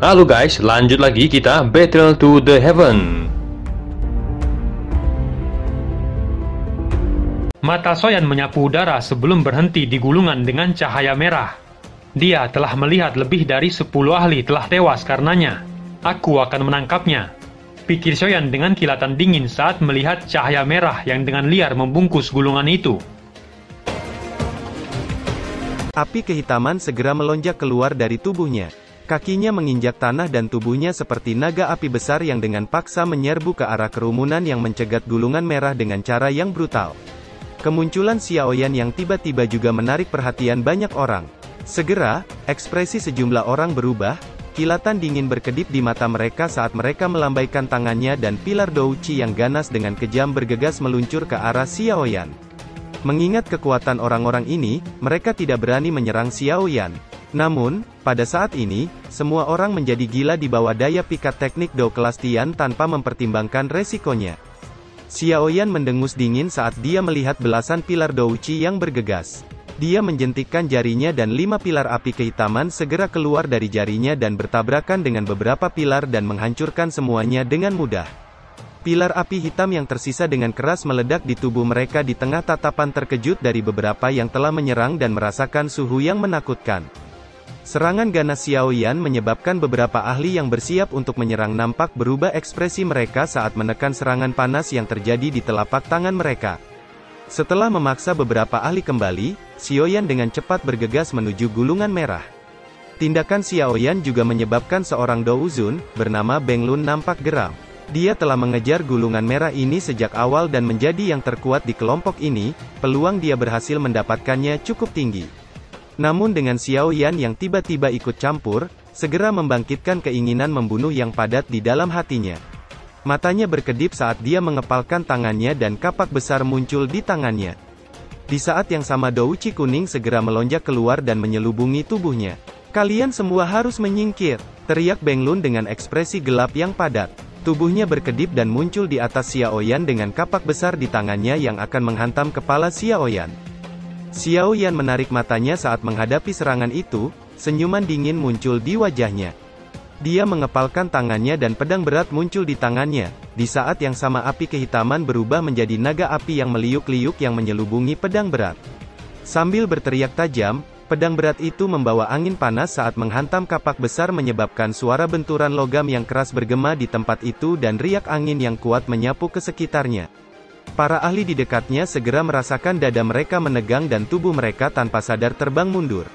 Halo guys, lanjut lagi kita Battle to the Heaven. Mata Soyan menyapu udara sebelum berhenti di gulungan dengan cahaya merah. Dia telah melihat lebih dari 10 ahli telah tewas karenanya. Aku akan menangkapnya, pikir Soyan dengan kilatan dingin saat melihat cahaya merah yang dengan liar membungkus gulungan itu. Api kehitaman segera melonjak keluar dari tubuhnya. Kakinya menginjak tanah dan tubuhnya seperti naga api besar yang dengan paksa menyerbu ke arah kerumunan yang mencegat gulungan merah dengan cara yang brutal. Kemunculan Xiaoyan yang tiba-tiba juga menarik perhatian banyak orang. Segera, ekspresi sejumlah orang berubah, kilatan dingin berkedip di mata mereka saat mereka melambaikan tangannya dan pilar Douchi yang ganas dengan kejam bergegas meluncur ke arah Xiaoyan. Mengingat kekuatan orang-orang ini, mereka tidak berani menyerang Xiaoyan. Namun, pada saat ini, semua orang menjadi gila di bawah daya pikat teknik Dou kelas Tian tanpa mempertimbangkan resikonya. Xiaoyan mendengus dingin saat dia melihat belasan pilar Douchi yang bergegas. Dia menjentikkan jarinya dan 5 pilar api kehitaman segera keluar dari jarinya dan bertabrakan dengan beberapa pilar dan menghancurkan semuanya dengan mudah. Pilar api hitam yang tersisa dengan keras meledak di tubuh mereka di tengah tatapan terkejut dari beberapa yang telah menyerang dan merasakan suhu yang menakutkan. Serangan ganas Xiaoyan menyebabkan beberapa ahli yang bersiap untuk menyerang nampak berubah ekspresi mereka saat menekan serangan panas yang terjadi di telapak tangan mereka. Setelah memaksa beberapa ahli kembali, Xiaoyan dengan cepat bergegas menuju gulungan merah. Tindakan Xiaoyan juga menyebabkan seorang Douzun, bernama Beng Lun nampak geram. Dia telah mengejar gulungan merah ini sejak awal dan menjadi yang terkuat di kelompok ini, peluang dia berhasil mendapatkannya cukup tinggi. Namun dengan Xiaoyan yang tiba-tiba ikut campur, segera membangkitkan keinginan membunuh yang padat di dalam hatinya. Matanya berkedip saat dia mengepalkan tangannya dan kapak besar muncul di tangannya. Di saat yang sama Douchi kuning segera melonjak keluar dan menyelubungi tubuhnya. "Kalian semua harus menyingkir!" teriak Beng Lun dengan ekspresi gelap yang padat. Tubuhnya berkedip dan muncul di atas Xiaoyan dengan kapak besar di tangannya yang akan menghantam kepala Xiaoyan. Xiaoyan menarik matanya saat menghadapi serangan itu, senyuman dingin muncul di wajahnya. Dia mengepalkan tangannya dan pedang berat muncul di tangannya. Di saat yang sama api kehitaman berubah menjadi naga api yang meliuk-liuk yang menyelubungi pedang berat. Sambil berteriak tajam, pedang berat itu membawa angin panas saat menghantam kapak besar menyebabkan suara benturan logam yang keras bergema di tempat itu dan riak angin yang kuat menyapu ke sekitarnya. Para ahli di dekatnya segera merasakan dada mereka menegang dan tubuh mereka tanpa sadar terbang mundur.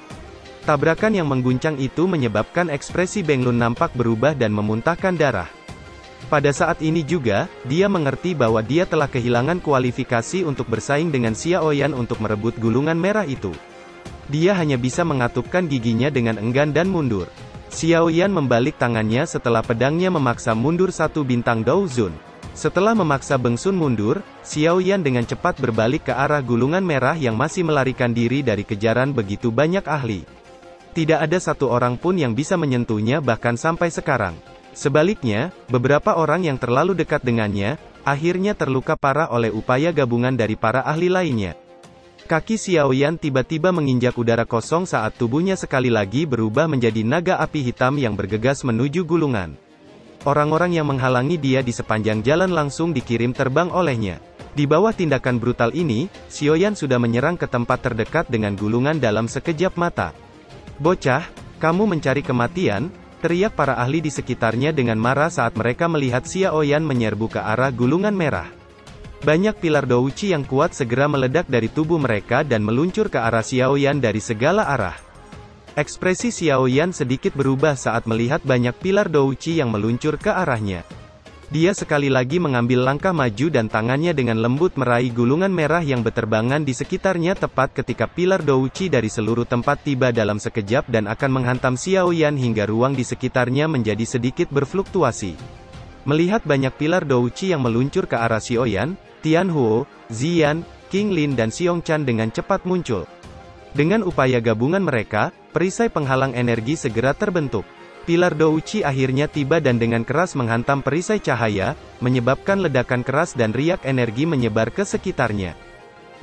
Tabrakan yang mengguncang itu menyebabkan ekspresi Beng Lun nampak berubah dan memuntahkan darah. Pada saat ini juga, dia mengerti bahwa dia telah kehilangan kualifikasi untuk bersaing dengan Xiaoyan untuk merebut gulungan merah itu. Dia hanya bisa mengatupkan giginya dengan enggan dan mundur. Xiaoyan membalik tangannya setelah pedangnya memaksa mundur 1 bintang Douzun. Setelah memaksa Beng Sun mundur, Xiaoyan dengan cepat berbalik ke arah gulungan merah yang masih melarikan diri dari kejaran begitu banyak ahli. Tidak ada satu orang pun yang bisa menyentuhnya bahkan sampai sekarang. Sebaliknya, beberapa orang yang terlalu dekat dengannya, akhirnya terluka parah oleh upaya gabungan dari para ahli lainnya. Kaki Xiaoyan tiba-tiba menginjak udara kosong saat tubuhnya sekali lagi berubah menjadi naga api hitam yang bergegas menuju gulungan. Orang-orang yang menghalangi dia di sepanjang jalan langsung dikirim terbang olehnya. Di bawah tindakan brutal ini, Xiaoyan sudah menyerang ke tempat terdekat dengan gulungan dalam sekejap mata. "Bocah, kamu mencari kematian?" teriak para ahli di sekitarnya dengan marah saat mereka melihat Xiaoyan menyerbu ke arah gulungan merah. Banyak pilar Douchi yang kuat segera meledak dari tubuh mereka dan meluncur ke arah Xiaoyan dari segala arah. Ekspresi Xiaoyan sedikit berubah saat melihat banyak pilar Douchi yang meluncur ke arahnya. Dia sekali lagi mengambil langkah maju dan tangannya dengan lembut meraih gulungan merah yang berterbangan di sekitarnya tepat ketika pilar Douchi dari seluruh tempat tiba dalam sekejap dan akan menghantam Xiaoyan hingga ruang di sekitarnya menjadi sedikit berfluktuasi. Melihat banyak pilar Douchi yang meluncur ke arah Xiaoyan, Tianhuo, Ziyan, King Lin dan Xiong Chan dengan cepat muncul. Dengan upaya gabungan mereka, perisai penghalang energi segera terbentuk. Pilar Douchi akhirnya tiba dan dengan keras menghantam perisai cahaya, menyebabkan ledakan keras dan riak energi menyebar ke sekitarnya.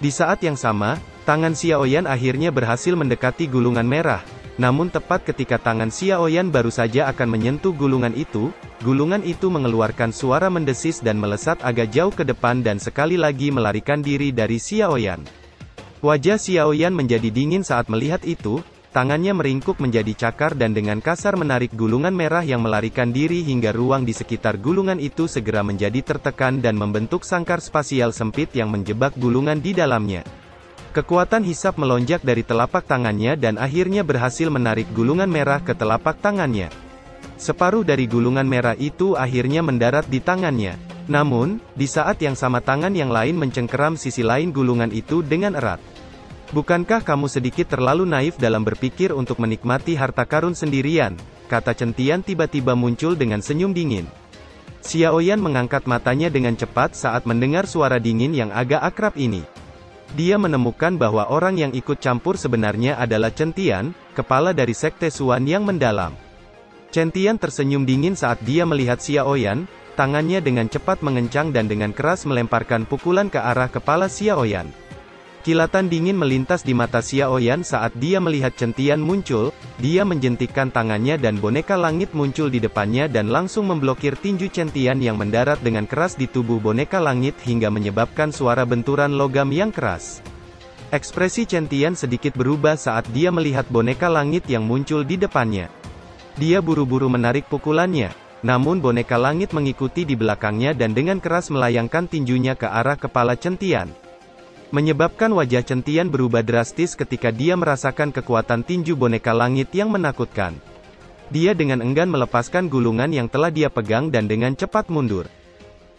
Di saat yang sama, tangan Xiaoyan akhirnya berhasil mendekati gulungan merah. Namun tepat ketika tangan Xiaoyan baru saja akan menyentuh gulungan itu mengeluarkan suara mendesis dan melesat agak jauh ke depan dan sekali lagi melarikan diri dari Xiaoyan. Wajah Xiaoyan menjadi dingin saat melihat itu, tangannya meringkuk menjadi cakar dan dengan kasar menarik gulungan merah yang melarikan diri hingga ruang di sekitar gulungan itu segera menjadi tertekan dan membentuk sangkar spasial sempit yang menjebak gulungan di dalamnya. Kekuatan hisap melonjak dari telapak tangannya dan akhirnya berhasil menarik gulungan merah ke telapak tangannya. Separuh dari gulungan merah itu akhirnya mendarat di tangannya. Namun, di saat yang sama tangan yang lain mencengkeram sisi lain gulungan itu dengan erat. "Bukankah kamu sedikit terlalu naif dalam berpikir untuk menikmati harta karun sendirian?" kata Chen Tian tiba-tiba muncul dengan senyum dingin. Xiaoyan mengangkat matanya dengan cepat saat mendengar suara dingin yang agak akrab ini. Dia menemukan bahwa orang yang ikut campur sebenarnya adalah Chen Tian, kepala dari Sekte Xuan yang mendalam. Chen Tian tersenyum dingin saat dia melihat Xiaoyan, tangannya dengan cepat mengencang dan dengan keras melemparkan pukulan ke arah kepala Xiaoyan. Kilatan dingin melintas di mata Xiaoyan saat dia melihat Chen Tian muncul, dia menjentikkan tangannya dan boneka langit muncul di depannya dan langsung memblokir tinju Chen Tian yang mendarat dengan keras di tubuh boneka langit hingga menyebabkan suara benturan logam yang keras. Ekspresi Chen Tian sedikit berubah saat dia melihat boneka langit yang muncul di depannya. Dia buru-buru menarik pukulannya, namun boneka langit mengikuti di belakangnya dan dengan keras melayangkan tinjunya ke arah kepala Chen Tian. Menyebabkan wajah Chen Tian berubah drastis ketika dia merasakan kekuatan tinju boneka langit yang menakutkan. Dia dengan enggan melepaskan gulungan yang telah dia pegang dan dengan cepat mundur.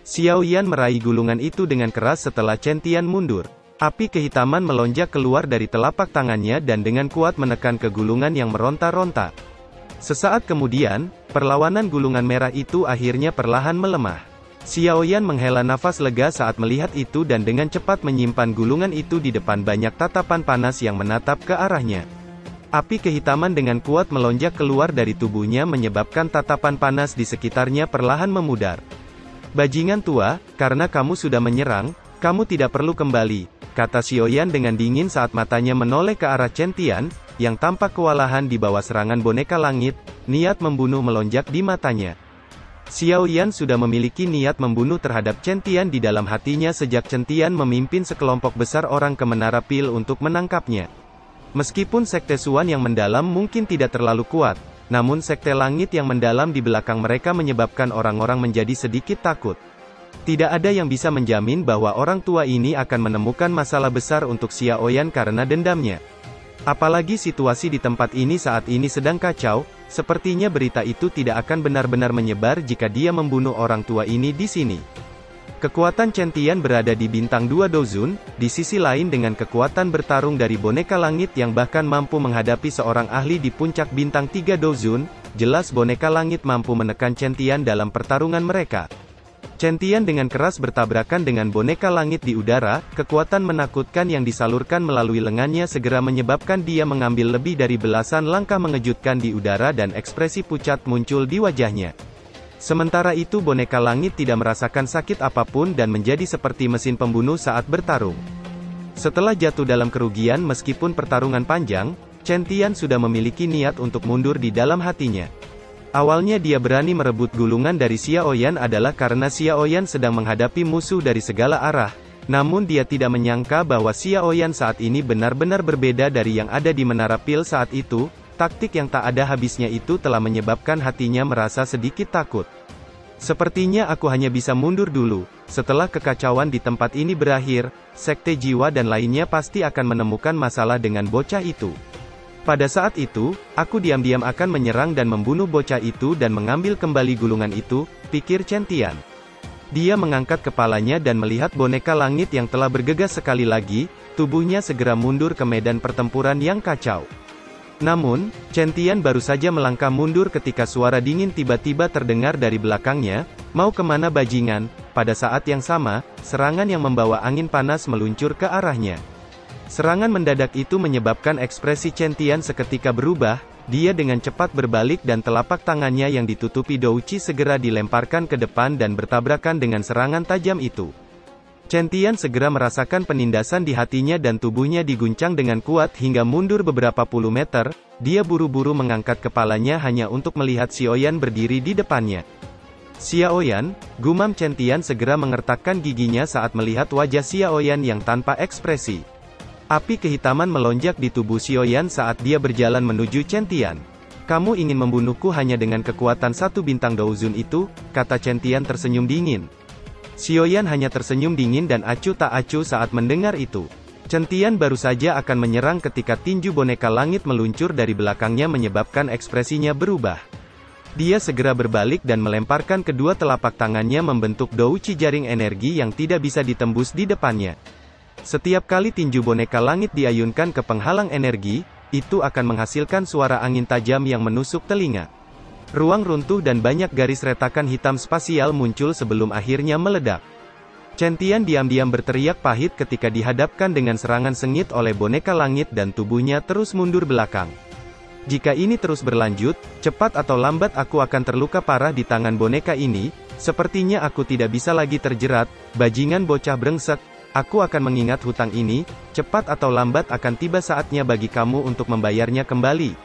Xiaoyan meraih gulungan itu dengan keras setelah Chen Tian mundur. Api kehitaman melonjak keluar dari telapak tangannya dan dengan kuat menekan ke gulungan yang meronta-ronta. Sesaat kemudian, perlawanan gulungan merah itu akhirnya perlahan melemah. Xiaoyan menghela nafas lega saat melihat itu dan dengan cepat menyimpan gulungan itu di depan banyak tatapan panas yang menatap ke arahnya. Api kehitaman dengan kuat melonjak keluar dari tubuhnya menyebabkan tatapan panas di sekitarnya perlahan memudar. "Bajingan tua, karena kamu sudah menyerang, kamu tidak perlu kembali," kata Xiaoyan dengan dingin saat matanya menoleh ke arah Chen Tian, yang tampak kewalahan di bawah serangan boneka langit. Niat membunuh melonjak di matanya. Xiaoyan sudah memiliki niat membunuh terhadap Chen Tian di dalam hatinya sejak Chen Tian memimpin sekelompok besar orang ke Menara Pil untuk menangkapnya. Meskipun Sekte Xuan yang mendalam mungkin tidak terlalu kuat, namun Sekte Langit yang mendalam di belakang mereka menyebabkan orang-orang menjadi sedikit takut. Tidak ada yang bisa menjamin bahwa orang tua ini akan menemukan masalah besar untuk Xiaoyan karena dendamnya. Apalagi situasi di tempat ini saat ini sedang kacau, sepertinya berita itu tidak akan benar-benar menyebar jika dia membunuh orang tua ini di sini. Kekuatan Chen Tian berada di bintang 2 Dozun, di sisi lain dengan kekuatan bertarung dari boneka langit yang bahkan mampu menghadapi seorang ahli di puncak bintang 3 Dozun, jelas boneka langit mampu menekan Chen Tian dalam pertarungan mereka. Chen Tian dengan keras bertabrakan dengan boneka langit di udara, kekuatan menakutkan yang disalurkan melalui lengannya segera menyebabkan dia mengambil lebih dari belasan langkah mengejutkan di udara dan ekspresi pucat muncul di wajahnya. Sementara itu boneka langit tidak merasakan sakit apapun dan menjadi seperti mesin pembunuh saat bertarung. Setelah jatuh dalam kerugian meskipun pertarungan panjang, Chen Tian sudah memiliki niat untuk mundur di dalam hatinya. Awalnya dia berani merebut gulungan dari Xiaoyan adalah karena Xiaoyan sedang menghadapi musuh dari segala arah, namun dia tidak menyangka bahwa Xiaoyan saat ini benar-benar berbeda dari yang ada di Menara Pil saat itu. Taktik yang tak ada habisnya itu telah menyebabkan hatinya merasa sedikit takut. Sepertinya aku hanya bisa mundur dulu. Setelah kekacauan di tempat ini berakhir, Sekte Jiwa dan lainnya pasti akan menemukan masalah dengan bocah itu. Pada saat itu, aku diam-diam akan menyerang dan membunuh bocah itu dan mengambil kembali gulungan itu, pikir Chen Tian. Dia mengangkat kepalanya dan melihat boneka langit yang telah bergegas sekali lagi, tubuhnya segera mundur ke medan pertempuran yang kacau. Namun, Chen Tian baru saja melangkah mundur ketika suara dingin tiba-tiba terdengar dari belakangnya, "Mau kemana bajingan?" Pada saat yang sama, serangan yang membawa angin panas meluncur ke arahnya. Serangan mendadak itu menyebabkan ekspresi Chen Tian seketika berubah, dia dengan cepat berbalik dan telapak tangannya yang ditutupi douci segera dilemparkan ke depan dan bertabrakan dengan serangan tajam itu. Chen Tian segera merasakan penindasan di hatinya dan tubuhnya diguncang dengan kuat hingga mundur beberapa puluh meter. Dia buru-buru mengangkat kepalanya hanya untuk melihat Xiaoyan berdiri di depannya. Xiaoyan, gumam Chen Tian segera mengertakkan giginya saat melihat wajah Xiaoyan yang tanpa ekspresi. Api kehitaman melonjak di tubuh Xiaoyan saat dia berjalan menuju Chen Tian. "Kamu ingin membunuhku hanya dengan kekuatan 1 bintang Douzun itu?" kata Chen Tian tersenyum dingin. Xiaoyan hanya tersenyum dingin dan acuh tak acuh saat mendengar itu. Chen Tian baru saja akan menyerang ketika tinju boneka langit meluncur dari belakangnya menyebabkan ekspresinya berubah. Dia segera berbalik dan melemparkan kedua telapak tangannya membentuk douci jaring energi yang tidak bisa ditembus di depannya. Setiap kali tinju boneka langit diayunkan ke penghalang energi, itu akan menghasilkan suara angin tajam yang menusuk telinga. Ruang runtuh dan banyak garis retakan hitam spasial muncul sebelum akhirnya meledak. Chen Tian diam-diam berteriak pahit ketika dihadapkan dengan serangan sengit oleh boneka langit dan tubuhnya terus mundur belakang. "Jika ini terus berlanjut, cepat atau lambat aku akan terluka parah di tangan boneka ini. Sepertinya aku tidak bisa lagi terjerat, bajingan bocah brengsek. Aku akan mengingat hutang ini, cepat atau lambat akan tiba saatnya bagi kamu untuk membayarnya kembali,"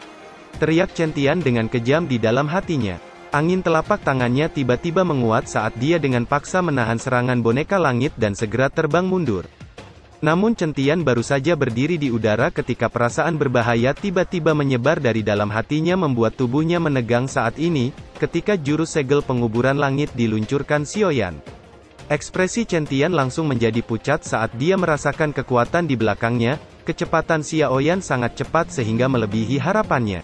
teriak Chen Tian dengan kejam di dalam hatinya. Angin telapak tangannya tiba-tiba menguat saat dia dengan paksa menahan serangan boneka langit dan segera terbang mundur. Namun Chen Tian baru saja berdiri di udara ketika perasaan berbahaya tiba-tiba menyebar dari dalam hatinya membuat tubuhnya menegang saat ini, ketika jurus segel penguburan langit diluncurkan Xiaoyan. Ekspresi Chen Tian langsung menjadi pucat saat dia merasakan kekuatan di belakangnya. Kecepatan Xiaoyan sangat cepat sehingga melebihi harapannya.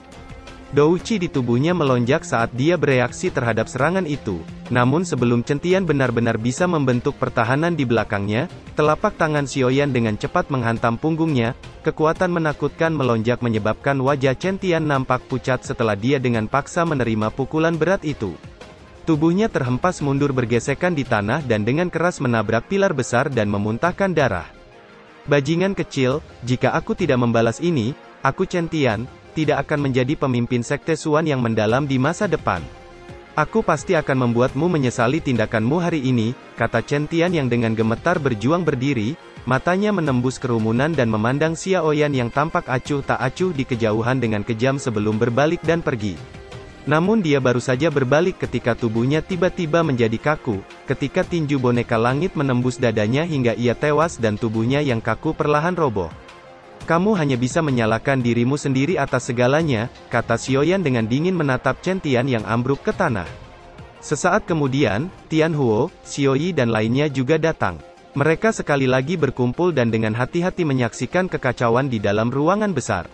Douci di tubuhnya melonjak saat dia bereaksi terhadap serangan itu. Namun sebelum Chen Tian benar-benar bisa membentuk pertahanan di belakangnya, telapak tangan Xiaoyan dengan cepat menghantam punggungnya. Kekuatan menakutkan melonjak menyebabkan wajah Chen Tian nampak pucat setelah dia dengan paksa menerima pukulan berat itu. Tubuhnya terhempas mundur bergesekan di tanah dan dengan keras menabrak pilar besar dan memuntahkan darah. "Bajingan kecil, jika aku tidak membalas ini, aku Chen Tian tidak akan menjadi pemimpin sekte Suan yang mendalam di masa depan. Aku pasti akan membuatmu menyesali tindakanmu hari ini," kata Chen Tian yang dengan gemetar berjuang berdiri, matanya menembus kerumunan dan memandang Xiaoyan yang tampak acuh tak acuh di kejauhan dengan kejam sebelum berbalik dan pergi. Namun dia baru saja berbalik ketika tubuhnya tiba-tiba menjadi kaku, ketika tinju boneka langit menembus dadanya hingga ia tewas dan tubuhnya yang kaku perlahan roboh. "Kamu hanya bisa menyalahkan dirimu sendiri atas segalanya," kata Xiaoyan dengan dingin menatap Chen Tian yang ambruk ke tanah. Sesaat kemudian, Tian Huo, Xiaoyi dan lainnya juga datang. Mereka sekali lagi berkumpul dan dengan hati-hati menyaksikan kekacauan di dalam ruangan besar.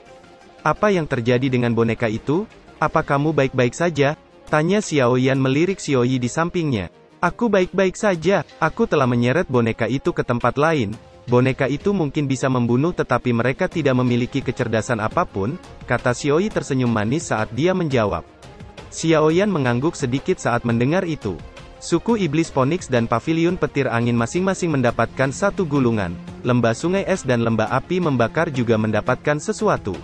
"Apa yang terjadi dengan boneka itu? Apa kamu baik-baik saja?" tanya Xiaoyan melirik Xiaoyi di sampingnya. "Aku baik-baik saja, aku telah menyeret boneka itu ke tempat lain. Boneka itu mungkin bisa membunuh tetapi mereka tidak memiliki kecerdasan apapun," kata Xiaoyi tersenyum manis saat dia menjawab. Xiaoyan mengangguk sedikit saat mendengar itu. Suku Iblis Phoenix dan Paviliun Petir Angin masing-masing mendapatkan 1 gulungan, lembah sungai es dan lembah api membakar juga mendapatkan sesuatu.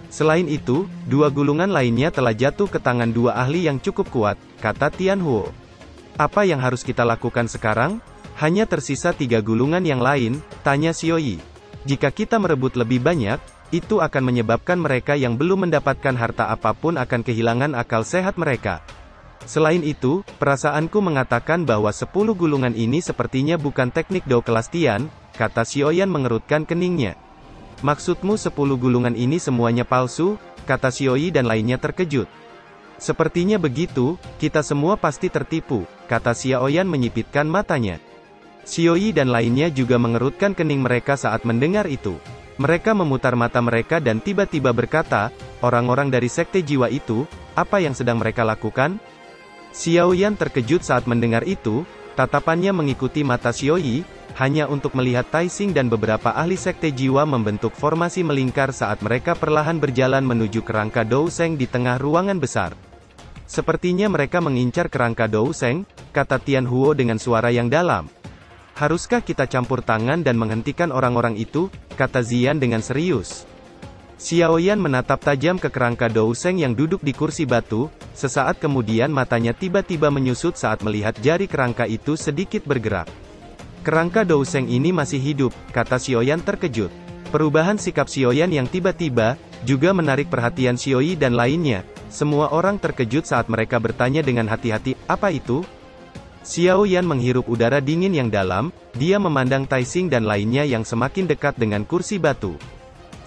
Selain itu, 2 gulungan lainnya telah jatuh ke tangan 2 ahli yang cukup kuat, kata Tian Huo. "Apa yang harus kita lakukan sekarang? Hanya tersisa 3 gulungan yang lain," tanya Xiaoyi. "Jika kita merebut lebih banyak, itu akan menyebabkan mereka yang belum mendapatkan harta apapun akan kehilangan akal sehat mereka. Selain itu, perasaanku mengatakan bahwa 10 gulungan ini sepertinya bukan teknik Dao kelas Tian," kata Xiaoyan mengerutkan keningnya. "Maksudmu 10 gulungan ini semuanya palsu?" kata Xiaoyi dan lainnya terkejut. "Sepertinya begitu, kita semua pasti tertipu," kata Xiaoyan menyipitkan matanya. Xiaoyi dan lainnya juga mengerutkan kening mereka saat mendengar itu. Mereka memutar mata mereka dan tiba-tiba berkata, "Orang-orang dari sekte jiwa itu, apa yang sedang mereka lakukan?" Xiaoyan terkejut saat mendengar itu, tatapannya mengikuti mata Xiaoyi, hanya untuk melihat Taixing dan beberapa ahli sekte jiwa membentuk formasi melingkar saat mereka perlahan berjalan menuju kerangka Douseng di tengah ruangan besar. "Sepertinya mereka mengincar kerangka Douseng," kata Tian Huo dengan suara yang dalam. "Haruskah kita campur tangan dan menghentikan orang-orang itu?" kata Zian dengan serius. Xiaoyan menatap tajam ke kerangka Douseng yang duduk di kursi batu, sesaat kemudian matanya tiba-tiba menyusut saat melihat jari kerangka itu sedikit bergerak. Kerangka Douseng ini masih hidup, kata Xiaoyan terkejut. Perubahan sikap Xiaoyan yang tiba-tiba, juga menarik perhatian Xiaoyi dan lainnya. Semua orang terkejut saat mereka bertanya dengan hati-hati, apa itu? Xiaoyan menghirup udara dingin yang dalam, dia memandang Taixing dan lainnya yang semakin dekat dengan kursi batu.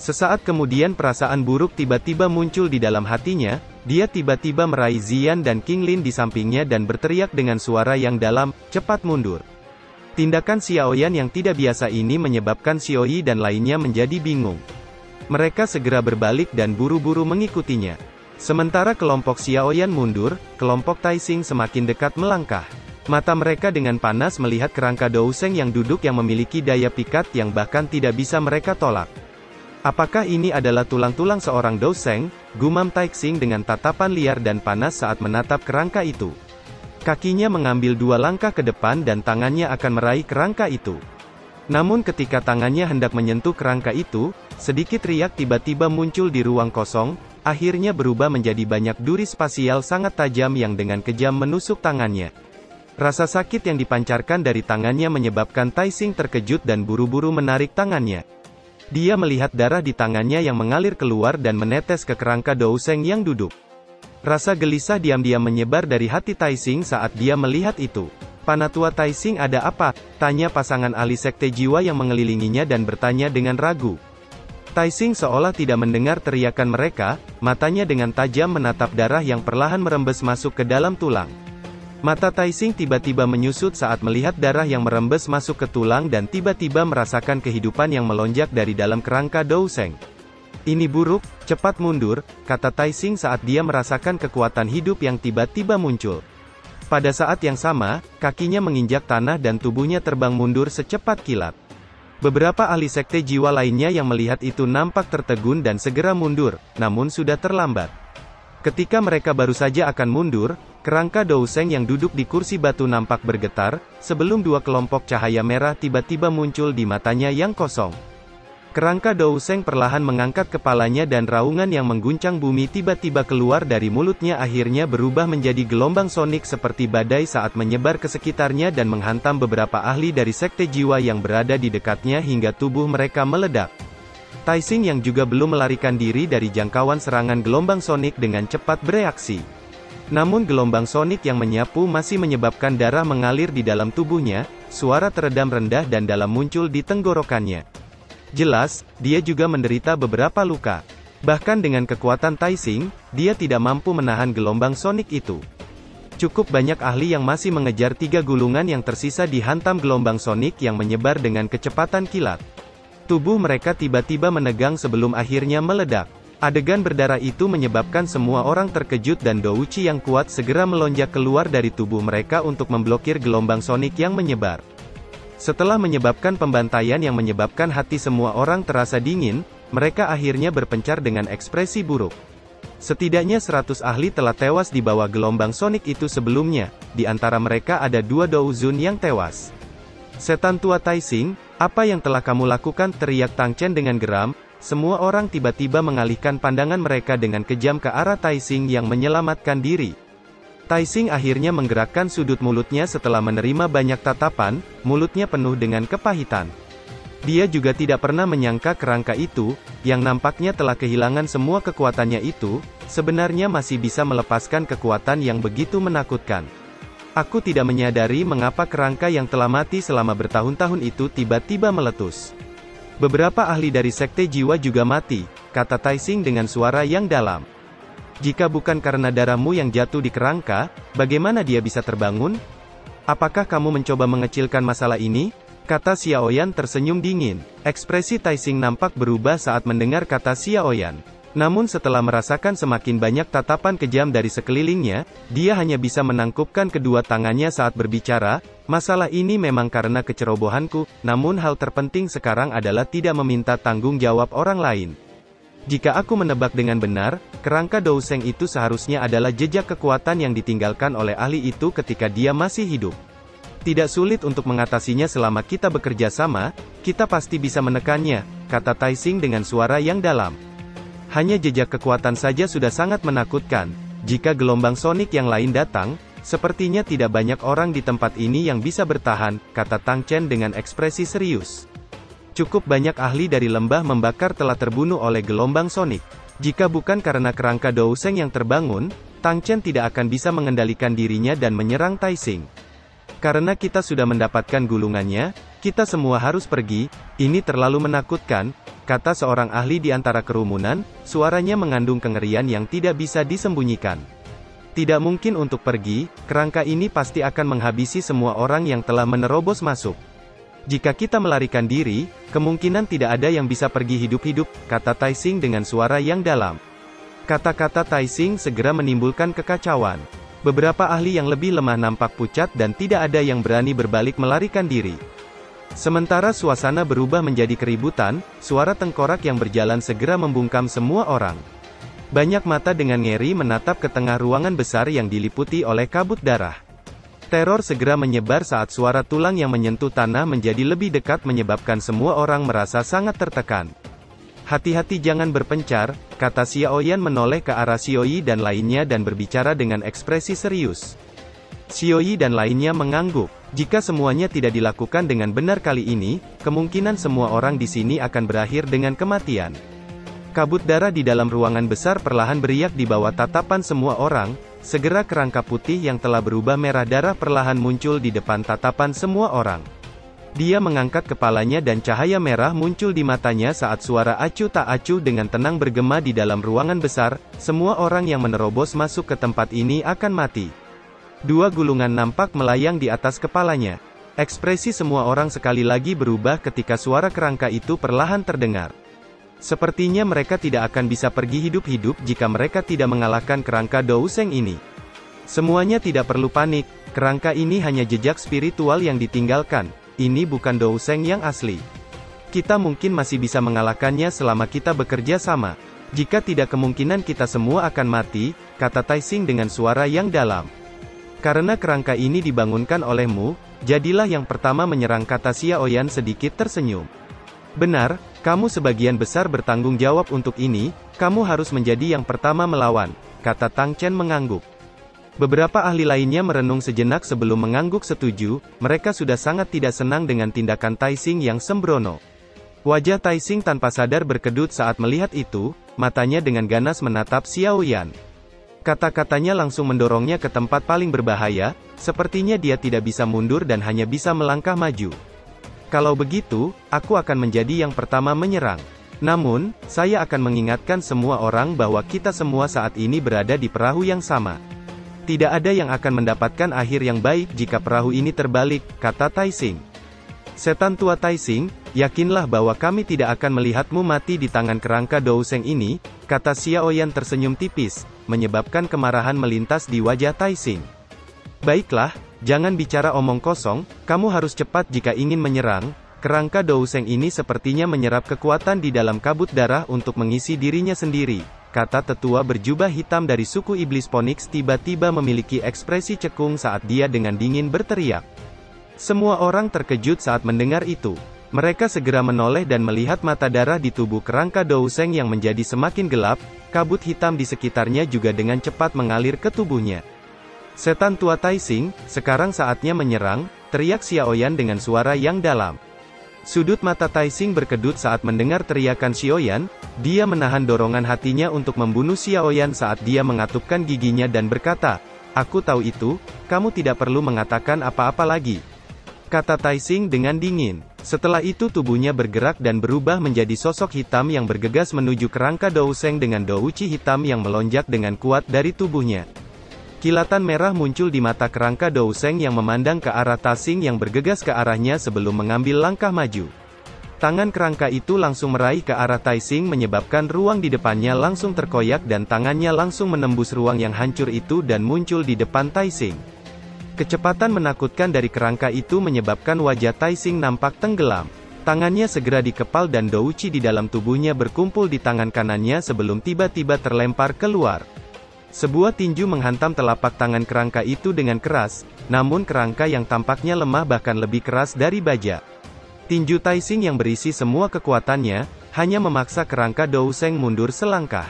Sesaat kemudian perasaan buruk tiba-tiba muncul di dalam hatinya, dia tiba-tiba meraih Ziyan dan King Lin di sampingnya dan berteriak dengan suara yang dalam, cepat mundur. Tindakan Xiaoyan yang tidak biasa ini menyebabkan Xiaoyi dan lainnya menjadi bingung. Mereka segera berbalik dan buru-buru mengikutinya. Sementara kelompok Xiaoyan mundur, kelompok Taixing semakin dekat melangkah. Mata mereka dengan panas melihat kerangka Douseng yang duduk yang memiliki daya pikat yang bahkan tidak bisa mereka tolak. Apakah ini adalah tulang-tulang seorang Douseng? Gumam Taixing dengan tatapan liar dan panas saat menatap kerangka itu. Kakinya mengambil 2 langkah ke depan dan tangannya akan meraih kerangka itu. Namun ketika tangannya hendak menyentuh kerangka itu, sedikit riak tiba-tiba muncul di ruang kosong, akhirnya berubah menjadi banyak duri spasial sangat tajam yang dengan kejam menusuk tangannya. Rasa sakit yang dipancarkan dari tangannya menyebabkan Taixing terkejut dan buru-buru menarik tangannya. Dia melihat darah di tangannya yang mengalir keluar dan menetes ke kerangka Douseng yang duduk. Rasa gelisah diam-diam menyebar dari hati Taixing saat dia melihat itu. Panatua Taixing, ada apa? Tanya pasangan ahli sekte jiwa yang mengelilinginya dan bertanya dengan ragu. Taixing seolah tidak mendengar teriakan mereka, matanya dengan tajam menatap darah yang perlahan merembes masuk ke dalam tulang. Mata Taixing tiba-tiba menyusut saat melihat darah yang merembes masuk ke tulang dan tiba-tiba merasakan kehidupan yang melonjak dari dalam kerangka Douseng. Ini buruk, cepat mundur, kata Taixing saat dia merasakan kekuatan hidup yang tiba-tiba muncul. Pada saat yang sama, kakinya menginjak tanah dan tubuhnya terbang mundur secepat kilat. Beberapa ahli sekte jiwa lainnya yang melihat itu nampak tertegun dan segera mundur, namun sudah terlambat. Ketika mereka baru saja akan mundur, kerangka Douseng yang duduk di kursi batu nampak bergetar, sebelum 2 kelompok cahaya merah tiba-tiba muncul di matanya yang kosong. Kerangka Douseng perlahan mengangkat kepalanya dan raungan yang mengguncang bumi tiba-tiba keluar dari mulutnya akhirnya berubah menjadi gelombang sonik seperti badai saat menyebar ke sekitarnya dan menghantam beberapa ahli dari sekte jiwa yang berada di dekatnya hingga tubuh mereka meledak. Taixing yang juga belum melarikan diri dari jangkauan serangan gelombang sonik dengan cepat bereaksi. Namun gelombang sonik yang menyapu masih menyebabkan darah mengalir di dalam tubuhnya, suara teredam rendah dan dalam muncul di tenggorokannya. Jelas, dia juga menderita beberapa luka. Bahkan dengan kekuatan Taixing, dia tidak mampu menahan gelombang sonik itu. Cukup banyak ahli yang masih mengejar 3 gulungan yang tersisa dihantam gelombang sonik yang menyebar dengan kecepatan kilat. Tubuh mereka tiba-tiba menegang sebelum akhirnya meledak. Adegan berdarah itu menyebabkan semua orang terkejut dan Douchi yang kuat segera melonjak keluar dari tubuh mereka untuk memblokir gelombang sonik yang menyebar. Setelah menyebabkan pembantaian yang menyebabkan hati semua orang terasa dingin, mereka akhirnya berpencar dengan ekspresi buruk. Setidaknya 100 ahli telah tewas di bawah gelombang sonik itu sebelumnya, di antara mereka ada 2 Douzun yang tewas. Setan tua Taixing, apa yang telah kamu lakukan? Teriak Tang Chen dengan geram. Semua orang tiba-tiba mengalihkan pandangan mereka dengan kejam ke arah Taixing yang menyelamatkan diri. Taixing akhirnya menggerakkan sudut mulutnya setelah menerima banyak tatapan, mulutnya penuh dengan kepahitan. Dia juga tidak pernah menyangka kerangka itu, yang nampaknya telah kehilangan semua kekuatannya itu, sebenarnya masih bisa melepaskan kekuatan yang begitu menakutkan. Aku tidak menyadari mengapa kerangka yang telah mati selama bertahun-tahun itu tiba-tiba meletus. Beberapa ahli dari sekte jiwa juga mati, kata Taixing dengan suara yang dalam. Jika bukan karena darahmu yang jatuh di kerangka, bagaimana dia bisa terbangun? Apakah kamu mencoba mengecilkan masalah ini? Kata Xiaoyan tersenyum dingin. Ekspresi Taixing nampak berubah saat mendengar kata Xiaoyan. Namun setelah merasakan semakin banyak tatapan kejam dari sekelilingnya, dia hanya bisa menangkupkan kedua tangannya saat berbicara, masalah ini memang karena kecerobohanku, namun hal terpenting sekarang adalah tidak meminta tanggung jawab orang lain. Jika aku menebak dengan benar, kerangka Douseng itu seharusnya adalah jejak kekuatan yang ditinggalkan oleh ahli itu ketika dia masih hidup. Tidak sulit untuk mengatasinya selama kita bekerja sama, kita pasti bisa menekannya, kata Taixing dengan suara yang dalam. Hanya jejak kekuatan saja sudah sangat menakutkan. Jika gelombang sonik yang lain datang, Sepertinya tidak banyak orang di tempat ini yang bisa bertahan, kata Tang Chen dengan ekspresi serius. Cukup banyak ahli dari lembah membakar telah terbunuh oleh gelombang sonik. Jika bukan karena kerangka Douseng yang terbangun, Tang Chen tidak akan bisa mengendalikan dirinya dan menyerang Taixing. Karena kita sudah mendapatkan gulungannya, kita semua harus pergi, ini terlalu menakutkan, kata seorang ahli di antara kerumunan, suaranya mengandung kengerian yang tidak bisa disembunyikan. Tidak mungkin untuk pergi, kerangka ini pasti akan menghabisi semua orang yang telah menerobos masuk. Jika kita melarikan diri, kemungkinan tidak ada yang bisa pergi hidup-hidup, kata Taixing dengan suara yang dalam. Kata-kata Taixing segera menimbulkan kekacauan. Beberapa ahli yang lebih lemah nampak pucat dan tidak ada yang berani berbalik melarikan diri. Sementara suasana berubah menjadi keributan, suara tengkorak yang berjalan segera membungkam semua orang. Banyak mata dengan ngeri menatap ke tengah ruangan besar yang diliputi oleh kabut darah. Teror segera menyebar saat suara tulang yang menyentuh tanah menjadi lebih dekat menyebabkan semua orang merasa sangat tertekan. Hati-hati jangan berpencar, kata Xiao Yan menoleh ke arah Xiao Yi dan lainnya dan berbicara dengan ekspresi serius. Xiao Yi dan lainnya mengangguk. Jika semuanya tidak dilakukan dengan benar kali ini, kemungkinan semua orang di sini akan berakhir dengan kematian. Kabut darah di dalam ruangan besar perlahan beriak di bawah tatapan semua orang, segera kerangka putih yang telah berubah merah darah perlahan muncul di depan tatapan semua orang. Dia mengangkat kepalanya dan cahaya merah muncul di matanya saat suara acuh tak acuh dengan tenang bergema di dalam ruangan besar, semua orang yang menerobos masuk ke tempat ini akan mati. Dua gulungan nampak melayang di atas kepalanya. Ekspresi semua orang sekali lagi berubah ketika suara kerangka itu perlahan terdengar. Sepertinya mereka tidak akan bisa pergi hidup-hidup jika mereka tidak mengalahkan kerangka Douseng ini. Semuanya tidak perlu panik, kerangka ini hanya jejak spiritual yang ditinggalkan, ini bukan Douseng yang asli. Kita mungkin masih bisa mengalahkannya selama kita bekerja sama. Jika tidak kemungkinan kita semua akan mati, kata Taixing dengan suara yang dalam. Karena kerangka ini dibangunkan olehmu, jadilah yang pertama menyerang, kata Xiao Yan sedikit tersenyum. Benar, kamu sebagian besar bertanggung jawab untuk ini, kamu harus menjadi yang pertama melawan, kata Tang Chen mengangguk. Beberapa ahli lainnya merenung sejenak sebelum mengangguk setuju, mereka sudah sangat tidak senang dengan tindakan Taixing yang sembrono. Wajah Taixing tanpa sadar berkedut saat melihat itu, matanya dengan ganas menatap Xiao Yan. Kata-katanya langsung mendorongnya ke tempat paling berbahaya, sepertinya dia tidak bisa mundur dan hanya bisa melangkah maju. Kalau begitu, aku akan menjadi yang pertama menyerang. Namun, saya akan mengingatkan semua orang bahwa kita semua saat ini berada di perahu yang sama. Tidak ada yang akan mendapatkan akhir yang baik jika perahu ini terbalik, kata Taixing. Setan tua Taixing, yakinlah bahwa kami tidak akan melihatmu mati di tangan kerangka Douseng ini, kata Xiao Yan tersenyum tipis, menyebabkan kemarahan melintas di wajah Taixing. Baiklah, jangan bicara omong kosong, kamu harus cepat jika ingin menyerang, kerangka Douseng ini sepertinya menyerap kekuatan di dalam kabut darah untuk mengisi dirinya sendiri, kata tetua berjubah hitam dari suku Iblis Phoenix tiba-tiba memiliki ekspresi cekung saat dia dengan dingin berteriak. Semua orang terkejut saat mendengar itu. Mereka segera menoleh dan melihat mata darah di tubuh kerangka Douseng yang menjadi semakin gelap, kabut hitam di sekitarnya juga dengan cepat mengalir ke tubuhnya. Setan tua Taixing, sekarang saatnya menyerang, teriak Xiao Yan dengan suara yang dalam. Sudut mata Taixing berkedut saat mendengar teriakan Xiao Yan, dia menahan dorongan hatinya untuk membunuh Xiao Yan saat dia mengatupkan giginya dan berkata, aku tahu itu, kamu tidak perlu mengatakan apa-apa lagi. Kata Taixing dengan dingin. Setelah itu tubuhnya bergerak dan berubah menjadi sosok hitam yang bergegas menuju kerangka Douseng dengan douci hitam yang melonjak dengan kuat dari tubuhnya. Kilatan merah muncul di mata kerangka Douseng yang memandang ke arah Taixing yang bergegas ke arahnya sebelum mengambil langkah maju. Tangan kerangka itu langsung meraih ke arah Taixing menyebabkan ruang di depannya langsung terkoyak dan tangannya langsung menembus ruang yang hancur itu dan muncul di depan Taixing. Kecepatan menakutkan dari kerangka itu menyebabkan wajah Taixing nampak tenggelam. Tangannya segera dikepal dan douci di dalam tubuhnya berkumpul di tangan kanannya sebelum tiba-tiba terlempar keluar. Sebuah tinju menghantam telapak tangan kerangka itu dengan keras, namun kerangka yang tampaknya lemah bahkan lebih keras dari baja. Tinju Taixing yang berisi semua kekuatannya, hanya memaksa kerangka Douseng mundur selangkah.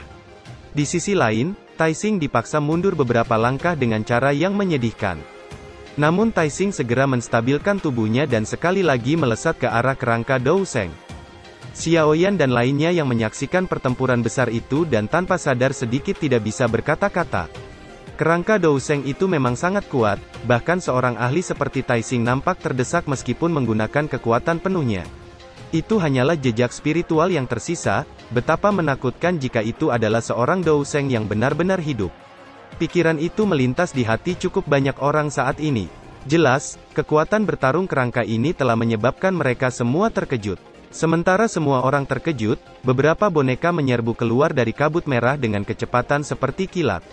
Di sisi lain, Taixing dipaksa mundur beberapa langkah dengan cara yang menyedihkan. Namun Taixing segera menstabilkan tubuhnya dan sekali lagi melesat ke arah kerangka Douseng. Xiaoyan dan lainnya yang menyaksikan pertempuran besar itu dan tanpa sadar sedikit tidak bisa berkata-kata. Kerangka Douseng itu memang sangat kuat, bahkan seorang ahli seperti Taixing nampak terdesak meskipun menggunakan kekuatan penuhnya. Itu hanyalah jejak spiritual yang tersisa, betapa menakutkan jika itu adalah seorang Douseng yang benar-benar hidup. Pikiran itu melintas di hati cukup banyak orang saat ini. Jelas, kekuatan bertarung kerangka ini telah menyebabkan mereka semua terkejut. Sementara semua orang terkejut, beberapa boneka menyerbu keluar dari kabut merah dengan kecepatan seperti kilat.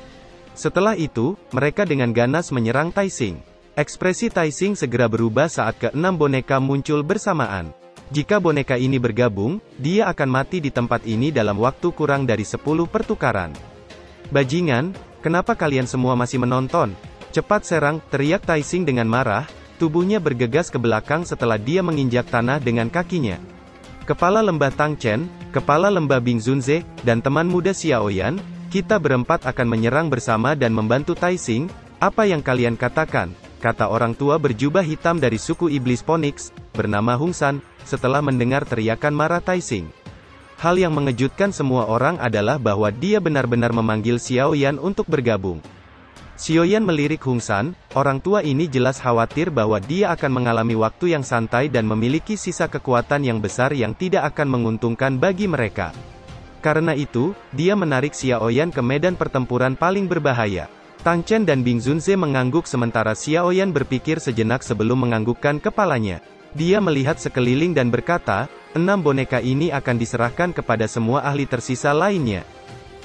Setelah itu, mereka dengan ganas menyerang Taixing. Ekspresi Taixing segera berubah saat ke-6 boneka muncul bersamaan. Jika boneka ini bergabung, dia akan mati di tempat ini dalam waktu kurang dari 10 pertukaran. Bajingan, kenapa kalian semua masih menonton? Cepat serang, teriak Taixing dengan marah, tubuhnya bergegas ke belakang setelah dia menginjak tanah dengan kakinya. Kepala lembah Tang Chen, kepala lembah Bing Zunze, dan teman muda Xiaoyan, kita berempat akan menyerang bersama dan membantu Taixing. Apa yang kalian katakan? Kata orang tua berjubah hitam dari suku Iblis Phoenix, bernama Hung San, setelah mendengar teriakan marah Taixing. Hal yang mengejutkan semua orang adalah bahwa dia benar-benar memanggil Xiaoyan untuk bergabung. Xiaoyan melirik Hung San, orang tua ini jelas khawatir bahwa dia akan mengalami waktu yang santai dan memiliki sisa kekuatan yang besar yang tidak akan menguntungkan bagi mereka. Karena itu, dia menarik Xiaoyan ke medan pertempuran paling berbahaya. Tang Chen dan Bing Zunze mengangguk sementara Xiaoyan berpikir sejenak sebelum menganggukkan kepalanya. Dia melihat sekeliling dan berkata, 6 boneka ini akan diserahkan kepada semua ahli tersisa lainnya.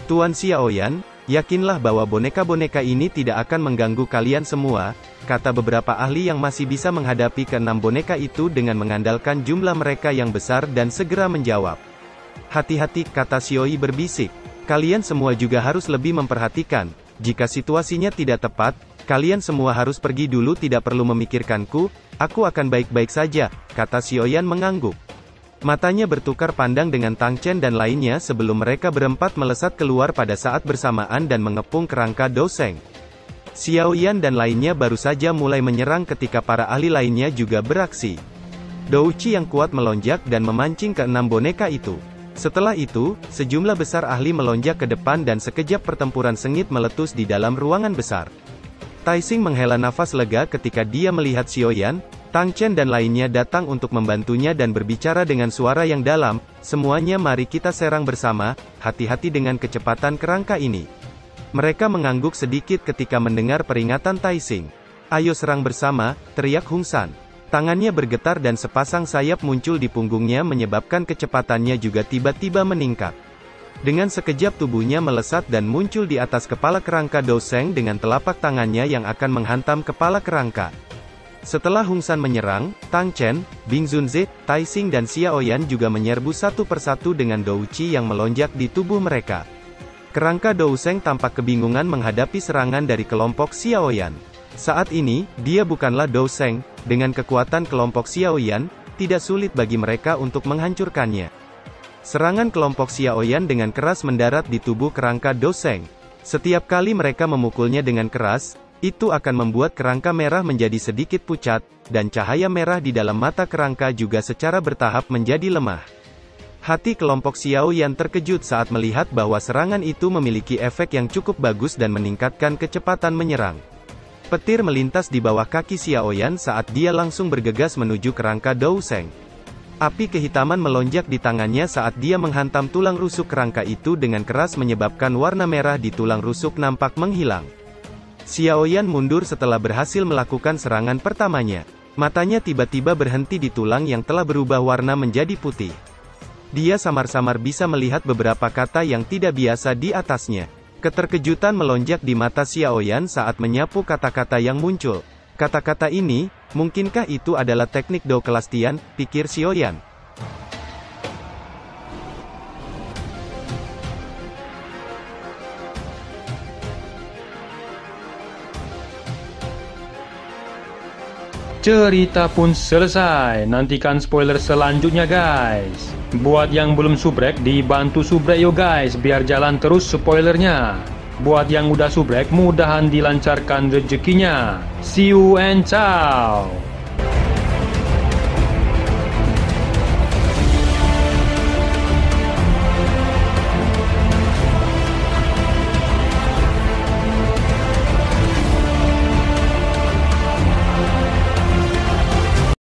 Tuan Xiaoyan, yakinlah bahwa boneka-boneka ini tidak akan mengganggu kalian semua, kata beberapa ahli yang masih bisa menghadapi ke-6 boneka itu dengan mengandalkan jumlah mereka yang besar dan segera menjawab. Hati-hati, kata Xioi berbisik. Kalian semua juga harus lebih memperhatikan. Jika situasinya tidak tepat, kalian semua harus pergi dulu, tidak perlu memikirkanku, aku akan baik-baik saja, kata Xiaoyan mengangguk. Matanya bertukar pandang dengan Tang Chen dan lainnya sebelum mereka berempat melesat keluar pada saat bersamaan dan mengepung kerangka Douseng. Xiaoyan dan lainnya baru saja mulai menyerang ketika para ahli lainnya juga beraksi. Douchi yang kuat melonjak dan memancing ke-6 boneka itu. Setelah itu, sejumlah besar ahli melonjak ke depan dan sekejap pertempuran sengit meletus di dalam ruangan besar. Taixing menghela nafas lega ketika dia melihat Xiaoyan, Tang Chen dan lainnya datang untuk membantunya dan berbicara dengan suara yang dalam, semuanya mari kita serang bersama, hati-hati dengan kecepatan kerangka ini. Mereka mengangguk sedikit ketika mendengar peringatan Taixing. Ayo serang bersama, teriak Hung San. Tangannya bergetar dan sepasang sayap muncul di punggungnya menyebabkan kecepatannya juga tiba-tiba meningkat. Dengan sekejap tubuhnya melesat dan muncul di atas kepala kerangka Douseng dengan telapak tangannya yang akan menghantam kepala kerangka. Setelah Hung San menyerang, Tang Chen, Bing Zunze, Taixing dan Xiaoyan juga menyerbu satu persatu dengan Douchi yang melonjak di tubuh mereka. Kerangka Douseng tampak kebingungan menghadapi serangan dari kelompok Xiaoyan. Saat ini, dia bukanlah Douseng, dengan kekuatan kelompok Xiaoyan, tidak sulit bagi mereka untuk menghancurkannya. Serangan kelompok Xiaoyan dengan keras mendarat di tubuh kerangka Douseng. Setiap kali mereka memukulnya dengan keras, itu akan membuat kerangka merah menjadi sedikit pucat, dan cahaya merah di dalam mata kerangka juga secara bertahap menjadi lemah. Hati kelompok Xiaoyan terkejut saat melihat bahwa serangan itu memiliki efek yang cukup bagus dan meningkatkan kecepatan menyerang. Petir melintas di bawah kaki Xiaoyan saat dia langsung bergegas menuju kerangka Douseng. Api kehitaman melonjak di tangannya saat dia menghantam tulang rusuk kerangka itu dengan keras menyebabkan warna merah di tulang rusuk nampak menghilang. Xiaoyan mundur setelah berhasil melakukan serangan pertamanya. Matanya tiba-tiba berhenti di tulang yang telah berubah warna menjadi putih. Dia samar-samar bisa melihat beberapa kata yang tidak biasa di atasnya. Keterkejutan melonjak di mata Xiaoyan saat menyapu kata-kata yang muncul. Kata-kata ini, mungkinkah itu adalah teknik Do kelas Tian, pikir Xiaoyan. Cerita pun selesai, nantikan spoiler selanjutnya guys. Buat yang belum subrek, dibantu subrek yo guys, biar jalan terus spoilernya. Buat yang udah subrek, mudahan dilancarkan rezekinya. See you and ciao.